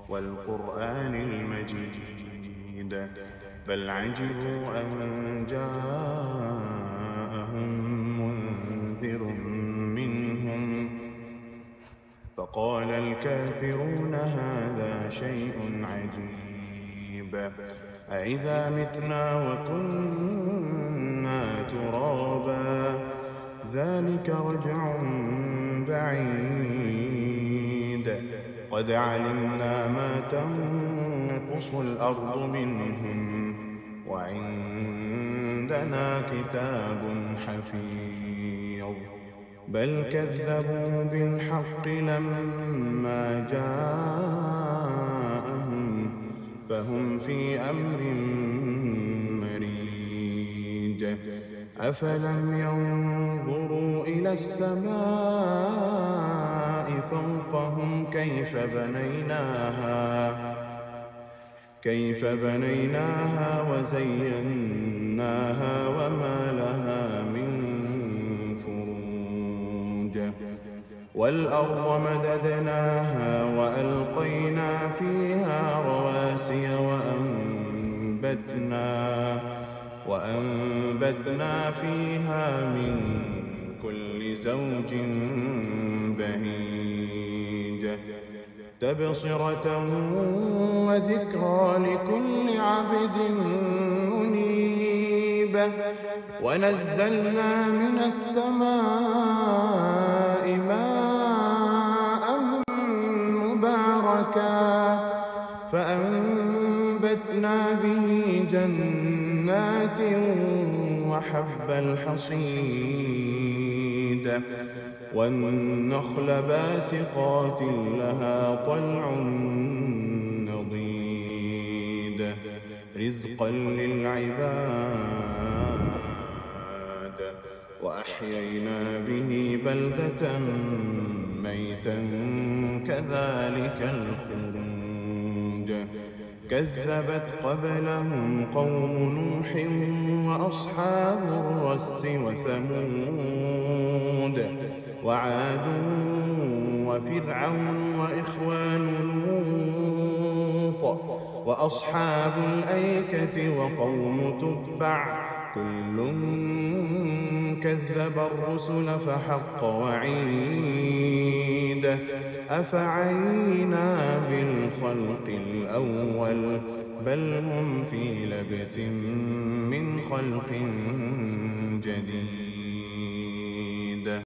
والقرآن المجيد بل عجبوا أن جاءهم منذر منهم فقال الكافرون هذا شيء عجيب أإذا متنا وكنا ترابا ذلك رجع بعيد قد علمنا ما تنقص الأرض منهم وعندنا كتاب حفيظ بل كذبوا بالحق لما جاءهم فهم في أمر مريج أفلم ينظروا إلى السماء فوقهم كيف بنيناها وزيناها وما لها من فروج والأرض مددناها وألقينا فيها رواسي وأنبتنا فيها من كل زوج بهيج تبصرة وذكرى لكل عبد منيب ونزلنا من السماء ماء مباركا فأنبتنا به جنات وحب الحصيد والنخل باسقات لها طلع نضيد رزقا للعباد وأحيينا به بلدة ميتا كذلك الخروج كذبت قبلهم قوم نوح وأصحاب الرس وثمود وعاد وفرعون وإخوان لوط وأصحاب الأيكة وقوم تبع كل كذب الرسل فحق وعيد أفعينا بالخلق الأول بل هم في لبس من خلق جديد